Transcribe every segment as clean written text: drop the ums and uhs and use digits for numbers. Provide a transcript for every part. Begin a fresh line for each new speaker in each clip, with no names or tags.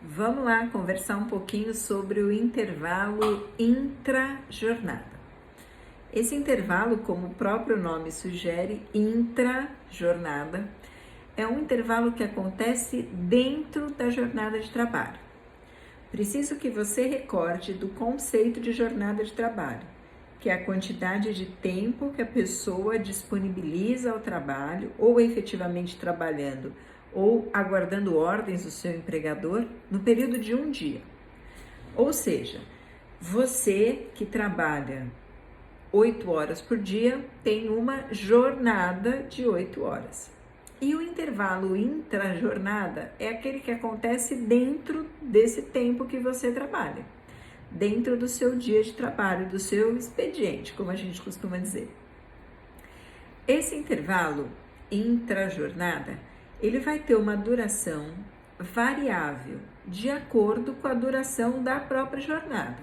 Vamos lá conversar um pouquinho sobre o intervalo intra-jornada. Esse intervalo, como o próprio nome sugere, intra-jornada, é um intervalo que acontece dentro da jornada de trabalho. Preciso que você recorde do conceito de jornada de trabalho, que é a quantidade de tempo que a pessoa disponibiliza ao trabalho, ou efetivamente trabalhando, ou aguardando ordens do seu empregador no período de um dia. Ou seja, você que trabalha 8 horas por dia tem uma jornada de 8 horas. E o intervalo intra-jornada é aquele que acontece dentro desse tempo que você trabalha, dentro do seu dia de trabalho, do seu expediente, como a gente costuma dizer. Esse intervalo intra-jornada, ele vai ter uma duração variável de acordo com a duração da própria jornada.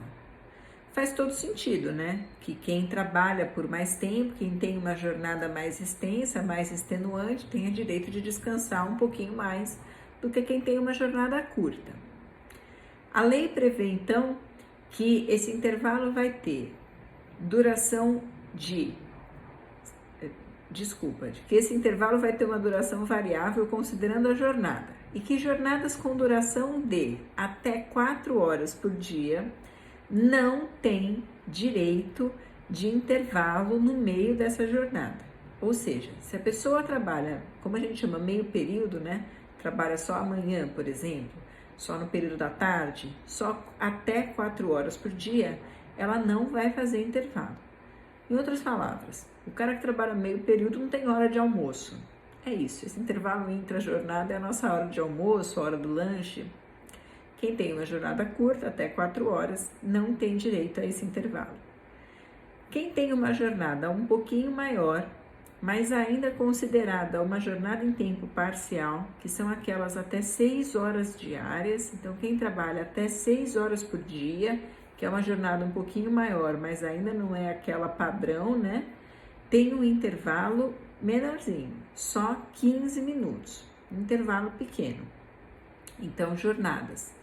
Faz todo sentido, né? Que quem trabalha por mais tempo, quem tem uma jornada mais extensa, mais extenuante, tenha direito de descansar um pouquinho mais do que quem tem uma jornada curta. A lei prevê, então, que esse intervalo vai ter duração que esse intervalo vai ter uma duração variável considerando a jornada, e que jornadas com duração de até 4 horas por dia não tem direito de intervalo no meio dessa jornada. Ou seja, se a pessoa trabalha, como a gente chama, meio período, né? Trabalha só amanhã, por exemplo, só no período da tarde, só até 4 horas por dia, ela não vai fazer intervalo. Em outras palavras, o cara que trabalha meio período não tem hora de almoço. É isso, esse intervalo intra-jornada é a nossa hora de almoço, a hora do lanche. Quem tem uma jornada curta, até 4 horas, não tem direito a esse intervalo. Quem tem uma jornada um pouquinho maior, mas ainda considerada uma jornada em tempo parcial, que são aquelas até 6 horas diárias, então quem trabalha até 6 horas por dia, que é uma jornada um pouquinho maior, mas ainda não é aquela padrão, né? Tem um intervalo menorzinho, só 15 minutos, um intervalo pequeno. Então, jornadas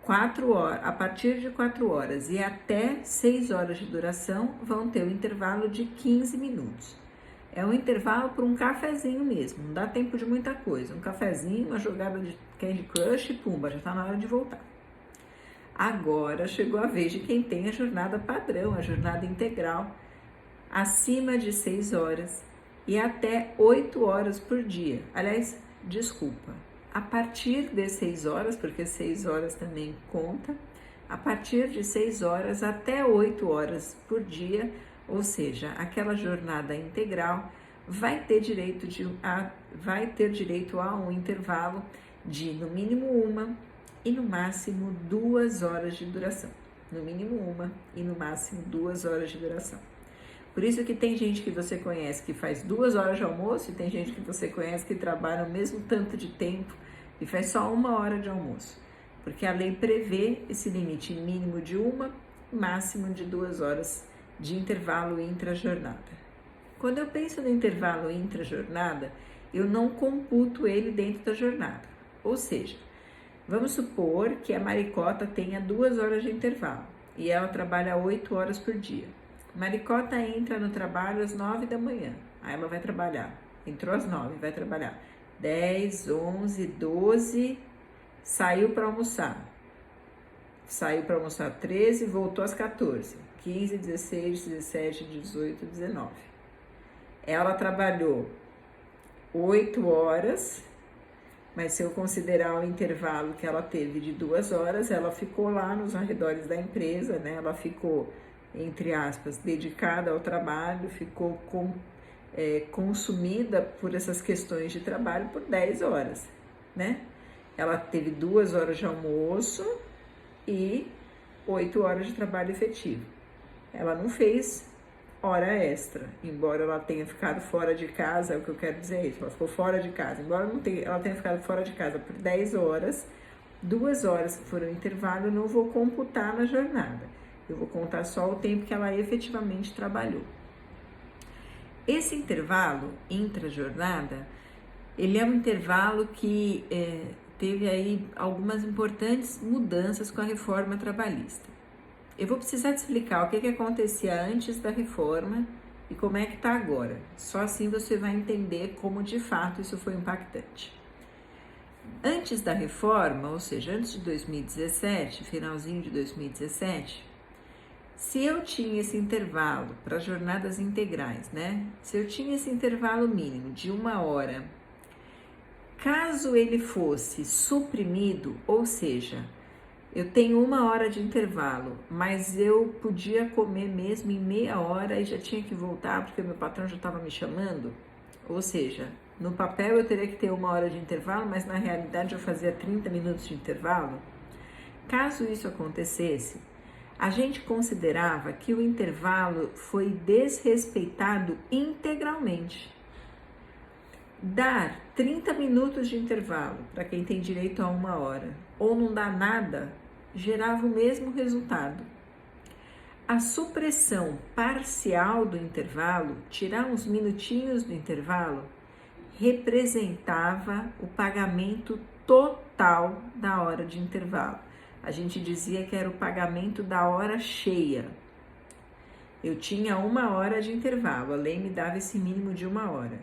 4 horas, a partir de 4 horas e até 6 horas de duração vão ter um intervalo de 15 minutos. É um intervalo para um cafezinho mesmo, não dá tempo de muita coisa. Um cafezinho, uma jogada de Candy Crush e pumba, já está na hora de voltar. Agora chegou a vez de quem tem a jornada padrão, a jornada integral, acima de 6 horas e até 8 horas por dia. Aliás, desculpa. A partir de 6 horas, porque 6 horas também conta, a partir de 6 horas até 8 horas por dia, ou seja, aquela jornada integral vai ter direito a um intervalo de no mínimo 1 e no máximo 2 horas de duração. No mínimo 1 e no máximo 2 horas de duração. Por isso que tem gente que você conhece que faz 2 horas de almoço e tem gente que você conhece que trabalha o mesmo tanto de tempo e faz só 1 hora de almoço. Porque a lei prevê esse limite mínimo de 1, máximo de 2 horas de intervalo intra-jornada. Quando eu penso no intervalo intra-jornada, eu não computo ele dentro da jornada. Ou seja, vamos supor que a maricota tenha 2 horas de intervalo e ela trabalha 8 horas por dia. Maricota entra no trabalho às 9 da manhã, aí ela vai trabalhar, entrou às 9, vai trabalhar 10, 11, 12, saiu para almoçar 13, voltou às 14, 15, 16, 17, 18, 19. Ela trabalhou 8 horas, mas se eu considerar o intervalo que ela teve de 2 horas, ela ficou lá nos arredores da empresa, né? Ela ficou, entre aspas, dedicada ao trabalho, ficou consumida por essas questões de trabalho por 10 horas, né? Ela teve 2 horas de almoço e 8 horas de trabalho efetivo. Ela não fez hora extra, embora ela tenha ficado fora de casa, é o que eu quero dizer isso, ela ficou fora de casa, embora ela tenha ficado fora de casa por 10 horas, 2 horas que foram intervalo, eu não vou computar na jornada. Eu vou contar só o tempo que ela efetivamente trabalhou. Esse intervalo intra-jornada, ele é um intervalo que teve aí algumas importantes mudanças com a reforma trabalhista. Eu vou precisar te explicar o que acontecia antes da reforma e como é que está agora. Só assim você vai entender como de fato isso foi impactante. Antes da reforma, ou seja, antes de 2017, finalzinho de 2017, se eu tinha esse intervalo para jornadas integrais, né? Se eu tinha esse intervalo mínimo de 1 hora, caso ele fosse suprimido, ou seja, eu tenho 1 hora de intervalo, mas eu podia comer mesmo em meia hora e já tinha que voltar porque meu patrão já estava me chamando, ou seja, no papel eu teria que ter 1 hora de intervalo, mas na realidade eu fazia 30 minutos de intervalo. Caso isso acontecesse, a gente considerava que o intervalo foi desrespeitado integralmente. Dar 30 minutos de intervalo para quem tem direito a 1 hora ou não dar nada gerava o mesmo resultado. A supressão parcial do intervalo, tirar uns minutinhos do intervalo, representava o pagamento total da hora de intervalo. A gente dizia que era o pagamento da hora cheia. Eu tinha 1 hora de intervalo, a lei me dava esse mínimo de 1 hora.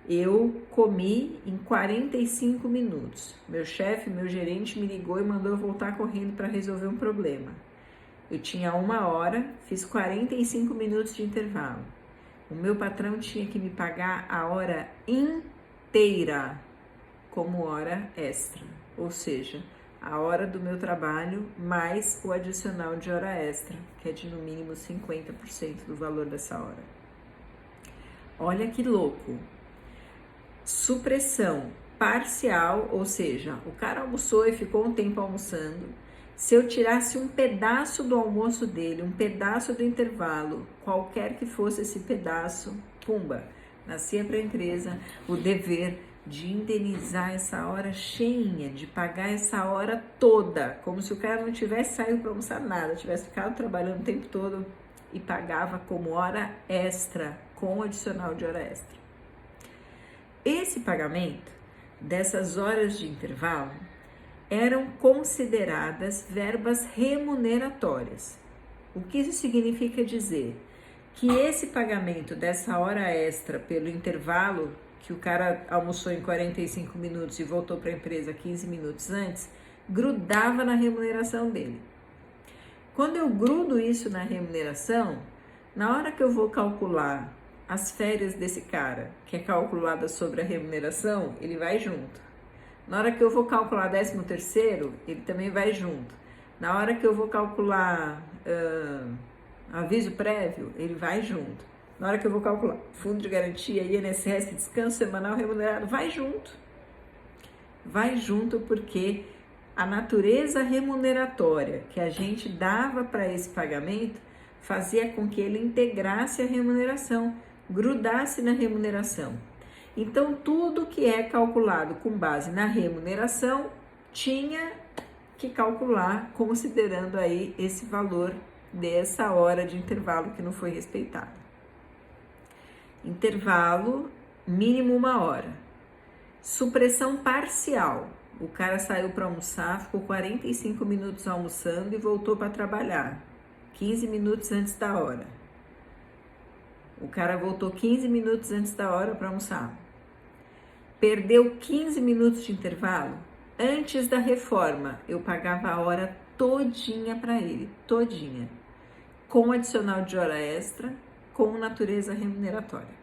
Eu comi em 45 minutos. Meu chefe, meu gerente me ligou e mandou eu voltar correndo para resolver um problema. Eu tinha 1 hora, fiz 45 minutos de intervalo. O meu patrão tinha que me pagar a hora inteira como hora extra, ou seja, a hora do meu trabalho mais o adicional de hora extra, que é de no mínimo 50% do valor dessa hora. Olha que louco! Supressão parcial, ou seja, o cara almoçou e ficou um tempo almoçando. Se eu tirasse um pedaço do almoço dele, um pedaço do intervalo, qualquer que fosse esse pedaço, pumba, nascia para a empresa o dever de indenizar essa hora cheinha, de pagar essa hora toda, como se o cara não tivesse saído para almoçar nada, tivesse ficado trabalhando o tempo todo e pagava como hora extra, com adicional de hora extra. Esse pagamento dessas horas de intervalo eram consideradas verbas remuneratórias. O que isso significa dizer? Que esse pagamento dessa hora extra pelo intervalo, que o cara almoçou em 45 minutos e voltou para a empresa 15 minutos antes, grudava na remuneração dele. Quando eu grudo isso na remuneração, na hora que eu vou calcular as férias desse cara, que é calculada sobre a remuneração, ele vai junto. Na hora que eu vou calcular 13º, ele também vai junto. Na hora que eu vou calcular aviso prévio, ele vai junto. Na hora que eu vou calcular fundo de garantia, INSS, descanso semanal remunerado, vai junto. Vai junto porque a natureza remuneratória que a gente dava para esse pagamento fazia com que ele integrasse a remuneração, grudasse na remuneração. Então, tudo que é calculado com base na remuneração tinha que calcular considerando aí esse valor dessa hora de intervalo que não foi respeitado. Intervalo mínimo 1 hora. Supressão parcial. O cara saiu para almoçar, ficou 45 minutos almoçando e voltou para trabalhar, 15 minutos antes da hora. O cara voltou 15 minutos antes da hora para almoçar. Perdeu 15 minutos de intervalo. Antes da reforma, eu pagava a hora todinha para ele, todinha, com adicional de hora extra, com natureza remuneratória.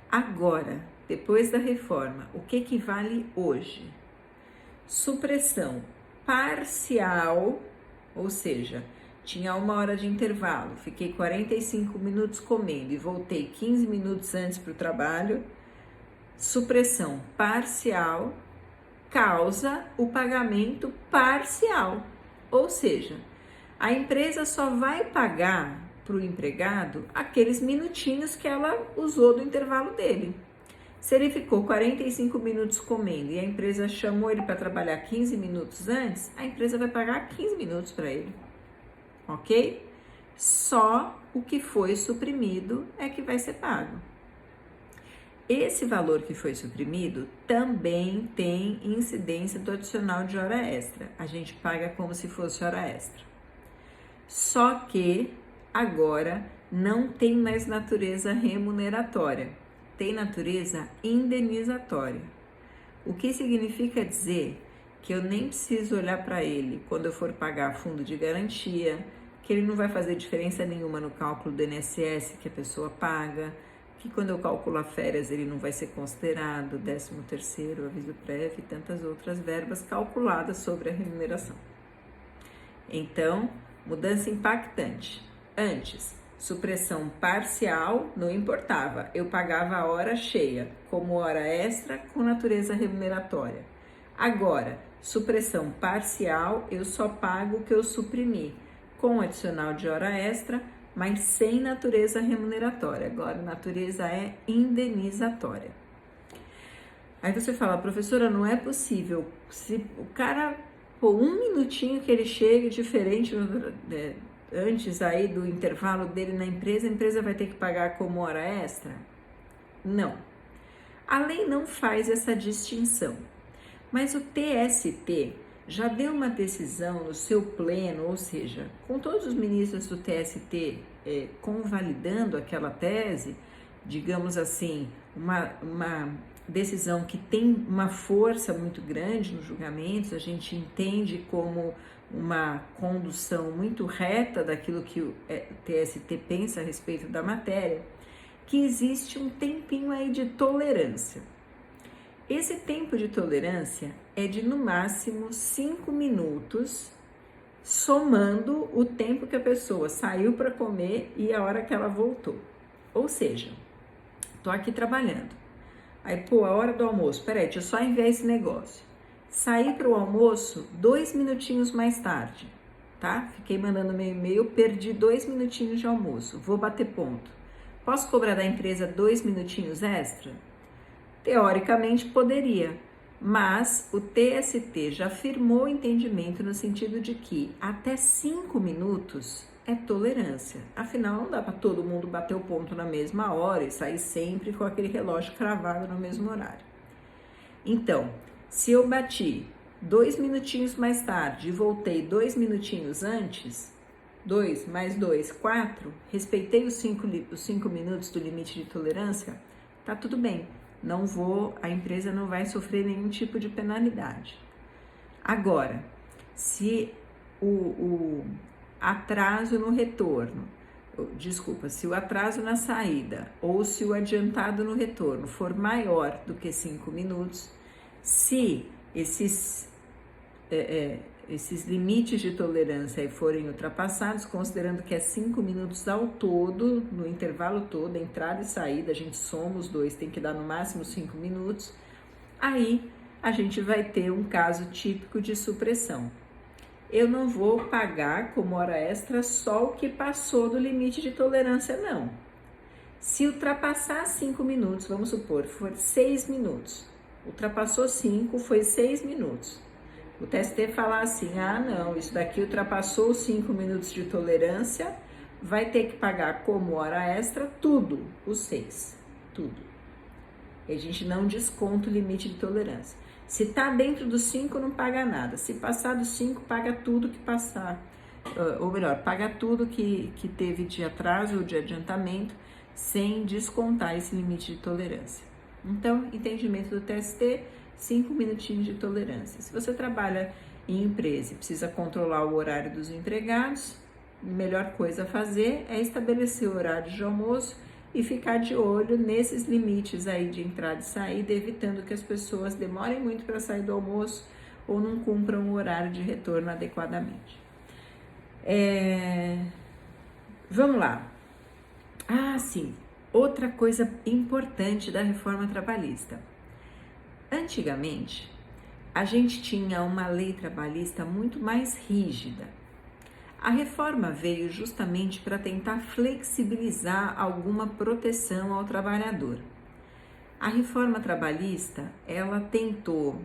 Agora, depois da reforma, o que vale hoje? Supressão parcial, ou seja, tinha 1 hora de intervalo, fiquei 45 minutos comendo e voltei 15 minutos antes para o trabalho. Supressão parcial causa o pagamento parcial, ou seja, a empresa só vai pagar para o empregado aqueles minutinhos que ela usou do intervalo dele. Se ele ficou 45 minutos comendo e a empresa chamou ele para trabalhar 15 minutos antes, a empresa vai pagar 15 minutos para ele, ok? Só o que foi suprimido é que vai ser pago. Esse valor que foi suprimido também tem incidência do adicional de hora extra. A gente paga como se fosse hora extra. Só que agora não tem mais natureza remuneratória, tem natureza indenizatória. O que significa dizer que eu nem preciso olhar para ele quando eu for pagar fundo de garantia, que ele não vai fazer diferença nenhuma no cálculo do INSS que a pessoa paga, que quando eu calculo férias ele não vai ser considerado, 13º, aviso prévio e tantas outras verbas calculadas sobre a remuneração. Então, mudança impactante. Antes, supressão parcial, não importava, eu pagava a hora cheia, como hora extra com natureza remuneratória. Agora, supressão parcial, eu só pago o que eu suprimi, com adicional de hora extra, mas sem natureza remuneratória. Agora, a natureza é indenizatória. Aí você fala, professora, não é possível, se o cara, um minutinho que ele chegue diferente, antes aí do intervalo dele na empresa, a empresa vai ter que pagar como hora extra? Não. A lei não faz essa distinção, mas o TST já deu uma decisão no seu pleno, ou seja, com todos os ministros do TST convalidando aquela tese, digamos assim, uma decisão que tem uma força muito grande nos julgamentos, a gente entende como uma condução muito reta daquilo que o TST pensa a respeito da matéria, que existe um tempinho aí de tolerância. Esse tempo de tolerância é de no máximo 5 minutos, somando o tempo que a pessoa saiu para comer e a hora que ela voltou. Ou seja, tô aqui trabalhando. Aí, a hora do almoço, peraí, deixa eu só enviar esse negócio. Saí para o almoço 2 minutinhos mais tarde, tá? Fiquei mandando meu e-mail, perdi 2 minutinhos de almoço, vou bater ponto. Posso cobrar da empresa 2 minutinhos extra? Teoricamente poderia, mas o TST já firmou o entendimento no sentido de que até 5 minutos é tolerância. Afinal, não dá para todo mundo bater o ponto na mesma hora e sair sempre com aquele relógio cravado no mesmo horário. Então, se eu bati 2 minutinhos mais tarde e voltei 2 minutinhos antes, 2 mais 2, 4, respeitei os 5 minutos do limite de tolerância, tá tudo bem. A empresa não vai sofrer nenhum tipo de penalidade. Agora, se o atraso no retorno, se o atraso na saída ou se o adiantado no retorno for maior do que 5 minutos, se esses limites de tolerância forem ultrapassados, considerando que é 5 minutos ao todo, no intervalo todo, entrada e saída, a gente soma os dois, tem que dar no máximo 5 minutos, aí a gente vai ter um caso típico de supressão. Eu não vou pagar como hora extra só o que passou do limite de tolerância, não. Se ultrapassar 5 minutos, vamos supor, for 6 minutos, ultrapassou 5, foi 6 minutos. O TST falar assim, não, isso daqui ultrapassou os 5 minutos de tolerância, vai ter que pagar como hora extra tudo, os 6, tudo. E a gente não desconta o limite de tolerância. Se tá dentro dos 5, não paga nada. Se passar dos 5, paga tudo que passar. Ou melhor, paga tudo que teve de atraso ou de adiantamento, sem descontar esse limite de tolerância. Então, entendimento do TST, 5 minutinhos de tolerância. Se você trabalha em empresa e precisa controlar o horário dos empregados, a melhor coisa a fazer é estabelecer o horário de almoço e ficar de olho nesses limites aí de entrada e saída, evitando que as pessoas demorem muito para sair do almoço ou não cumpram o horário de retorno adequadamente. Vamos lá. Sim, outra coisa importante da reforma trabalhista. Antigamente, a gente tinha uma lei trabalhista muito mais rígida. A reforma veio justamente para tentar flexibilizar alguma proteção ao trabalhador. A reforma trabalhista, ela tentou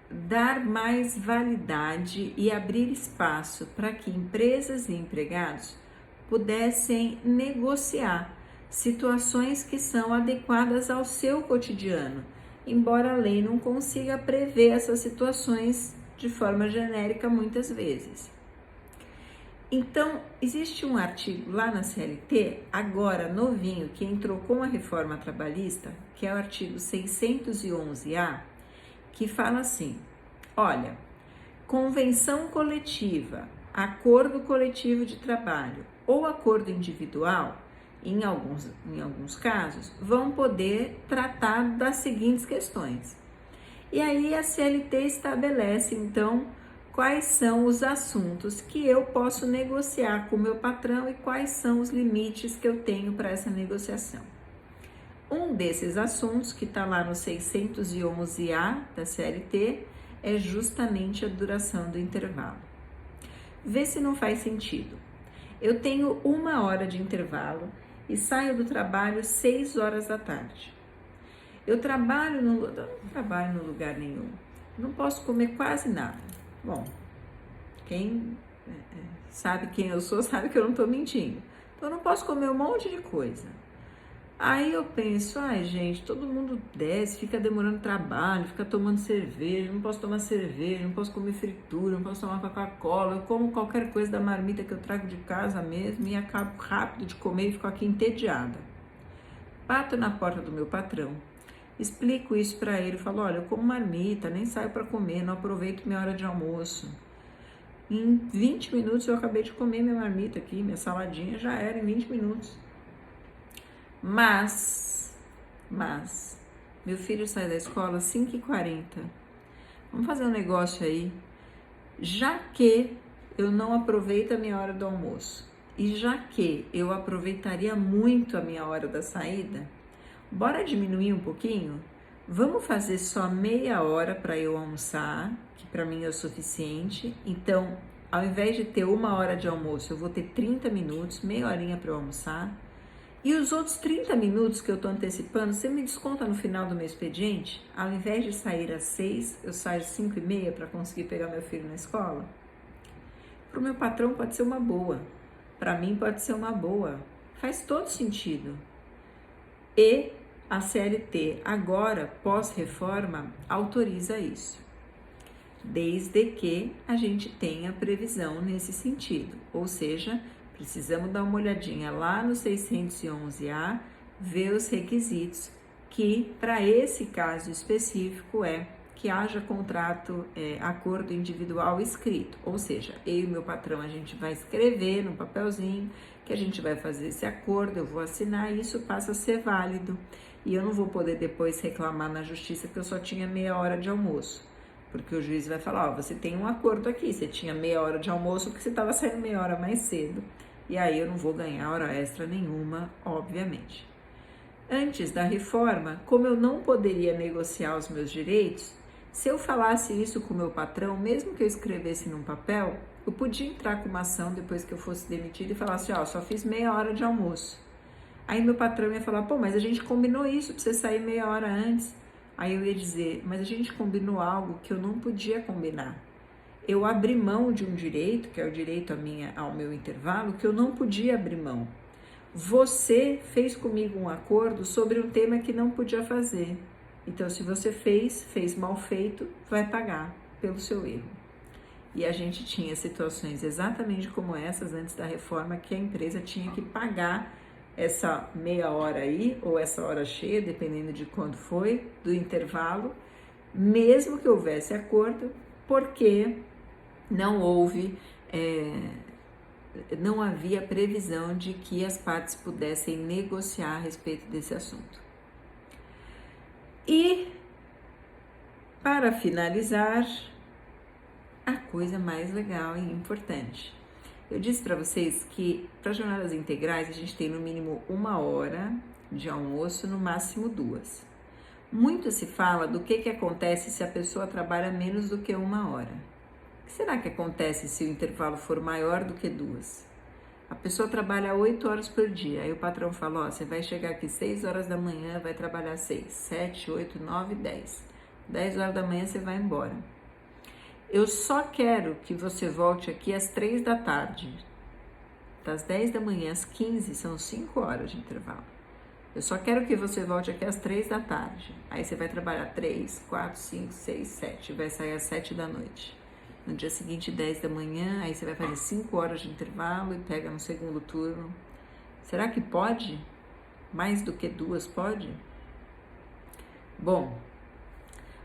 dar mais validade e abrir espaço para que empresas e empregados pudessem negociar situações que são adequadas ao seu cotidiano, embora a lei não consiga prever essas situações de forma genérica muitas vezes. Então, existe um artigo lá na CLT, agora novinho, que entrou com a reforma trabalhista, que é o artigo 611-A, que fala assim: olha, convenção coletiva, acordo coletivo de trabalho ou acordo individual, em alguns casos, vão poder tratar das seguintes questões. E aí a CLT estabelece, então, quais são os assuntos que eu posso negociar com o meu patrão e quais são os limites que eu tenho para essa negociação. Um desses assuntos, que está lá no 611-A da CLT, é justamente a duração do intervalo. Vê se não faz sentido. Eu tenho 1 hora de intervalo e saio do trabalho 6 horas da tarde. Eu não trabalho no lugar nenhum, não posso comer quase nada. Bom, quem sabe quem eu sou sabe que eu não estou mentindo. Então eu não posso comer um monte de coisa. Aí eu penso, ai gente, todo mundo desce, fica demorando trabalho, fica tomando cerveja, não posso tomar cerveja, não posso comer fritura, não posso tomar Coca-Cola, eu como qualquer coisa da marmita que eu trago de casa mesmo e acabo rápido de comer e fico aqui entediada. Bato na porta do meu patrão, explico isso para ele, falo, olha, eu como marmita, nem saio para comer, não aproveito minha hora de almoço. Em 20 minutos eu acabei de comer minha marmita aqui, minha saladinha já era em 20 minutos. Mas, meu filho sai da escola às 5h40. Vamos fazer um negócio aí. Já que eu não aproveito a minha hora do almoço e já que eu aproveitaria muito a minha hora da saída, bora diminuir um pouquinho? Vamos fazer só meia hora para eu almoçar, que para mim é o suficiente. Então, ao invés de ter 1 hora de almoço, eu vou ter 30 minutos, meia horinha para eu almoçar. E os outros 30 minutos que eu estou antecipando, você me desconta no final do meu expediente? Ao invés de sair às 6, eu saio às 5h30 para conseguir pegar meu filho na escola? Para o meu patrão pode ser uma boa, para mim pode ser uma boa, faz todo sentido. E a CLT agora, pós-reforma, autoriza isso, desde que a gente tenha previsão nesse sentido, ou seja, precisamos dar uma olhadinha lá no 611-A, ver os requisitos, que para esse caso específico é que haja contrato, acordo individual escrito, ou seja, eu e meu patrão a gente vai escrever no papelzinho que a gente vai fazer esse acordo, eu vou assinar e isso passa a ser válido e eu não vou poder depois reclamar na justiça que eu só tinha meia hora de almoço, porque o juiz vai falar, ó, você tem um acordo aqui, você tinha meia hora de almoço porque você estava saindo meia hora mais cedo. E aí eu não vou ganhar hora extra nenhuma, obviamente. Antes da reforma, como eu não poderia negociar os meus direitos, se eu falasse isso com o meu patrão, mesmo que eu escrevesse num papel, eu podia entrar com uma ação depois que eu fosse demitida e falasse, ó, só fiz meia hora de almoço. Aí meu patrão ia falar, pô, mas a gente combinou isso pra você sair meia hora antes. Aí eu ia dizer, mas a gente combinou algo que eu não podia combinar. Eu abri mão de um direito, que é o direito ao meu intervalo, que eu não podia abrir mão. Você fez comigo um acordo sobre um tema que não podia fazer. Então, se você fez mal feito, vai pagar pelo seu erro. E a gente tinha situações exatamente como essas antes da reforma, que a empresa tinha que pagar essa meia hora aí, ou essa hora cheia, dependendo de quando foi, do intervalo, mesmo que houvesse acordo, porque não havia previsão de que as partes pudessem negociar a respeito desse assunto. E, para finalizar, a coisa mais legal e importante. Eu disse para vocês que para jornadas integrais a gente tem no mínimo 1 hora de almoço, no máximo 2. Muito se fala do que acontece se a pessoa trabalha menos do que 1 hora. O que será que acontece se o intervalo for maior do que 2? A pessoa trabalha 8 horas por dia, aí o patrão fala, ó, você vai chegar aqui 6 horas da manhã, vai trabalhar 6, 7, 8, 9, 10. 10 horas da manhã você vai embora. Eu só quero que você volte aqui às 3 da tarde. Das 10 da manhã às 15 são 5 horas de intervalo. Eu só quero que você volte aqui às 3 da tarde. Aí você vai trabalhar 3, 4, 5, 6, 7. Vai sair às 7 da noite. No dia seguinte, 10 da manhã, aí você vai fazer 5 horas de intervalo e pega no segundo turno. Será que pode? Mais do que 2 pode? Bom,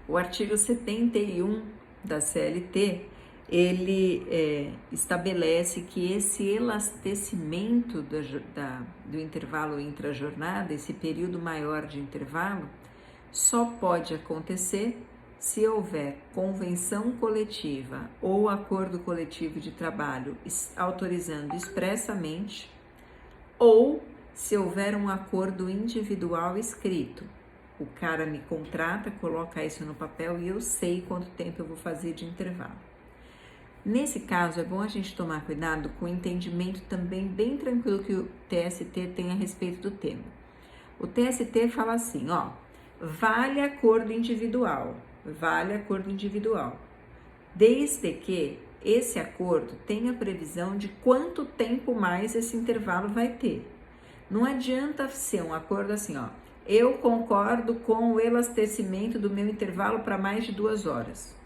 o artigo 71 da CLT, ele estabelece que esse elastecimento do intervalo intra-jornada, esse período maior de intervalo, só pode acontecer se houver convenção coletiva ou acordo coletivo de trabalho autorizando expressamente, ou se houver um acordo individual escrito. O cara me contrata, coloca isso no papel e eu sei quanto tempo eu vou fazer de intervalo. Nesse caso, é bom a gente tomar cuidado com o entendimento também bem tranquilo que o TST tem a respeito do tema. O TST fala assim, ó, vale acordo individual, desde que esse acordo tenha previsão de quanto tempo mais esse intervalo vai ter. Não adianta ser um acordo assim, ó, eu concordo com o elastecimento do meu intervalo para mais de 2 horas.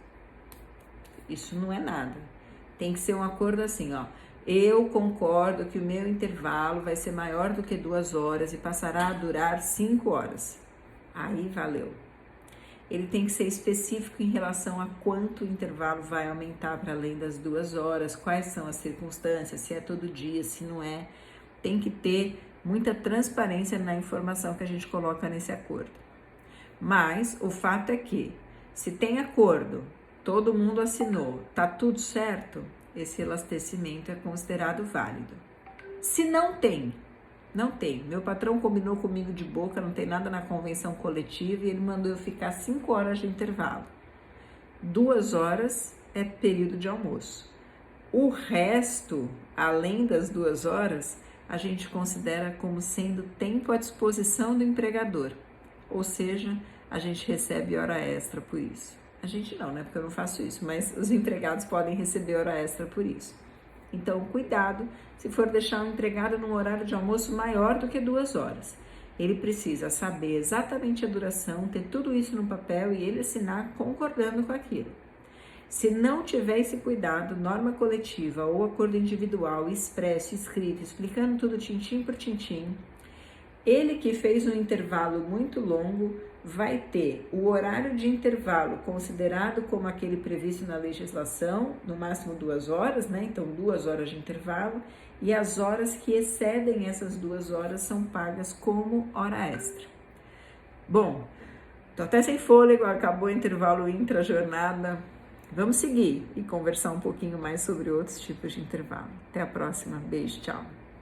Isso não é nada. Tem que ser um acordo assim, ó. Eu concordo que o meu intervalo vai ser maior do que 2 horas e passará a durar 5 horas. Aí valeu. Ele tem que ser específico em relação a quanto o intervalo vai aumentar para além das 2 horas, quais são as circunstâncias, se é todo dia, se não é. Tem que ter muita transparência na informação que a gente coloca nesse acordo. Mas o fato é que, se tem acordo, todo mundo assinou, tá tudo certo, esse elastecimento é considerado válido. Se não tem, meu patrão combinou comigo de boca, não tem nada na convenção coletiva e ele mandou eu ficar 5 horas de intervalo. 2 horas é período de almoço. O resto, além das 2 horas, a gente considera como sendo tempo à disposição do empregador, ou seja, a gente recebe hora extra por isso. A gente não, né? Porque eu não faço isso, mas os empregados podem receber hora extra por isso. Então, cuidado se for deixar um empregado num horário de almoço maior do que 2 horas. Ele precisa saber exatamente a duração, ter tudo isso no papel e ele assinar concordando com aquilo. Se não tiver esse cuidado, norma coletiva ou acordo individual, expresso, escrito, explicando tudo tintim por tintim, ele que fez um intervalo muito longo vai ter o horário de intervalo considerado como aquele previsto na legislação, no máximo 2 horas, né? Então 2 horas de intervalo, e as horas que excedem essas 2 horas são pagas como hora extra. Bom, tô até sem fôlego, acabou o intervalo intra-jornada. Vamos seguir e conversar um pouquinho mais sobre outros tipos de intervalo. Até a próxima. Beijo, tchau.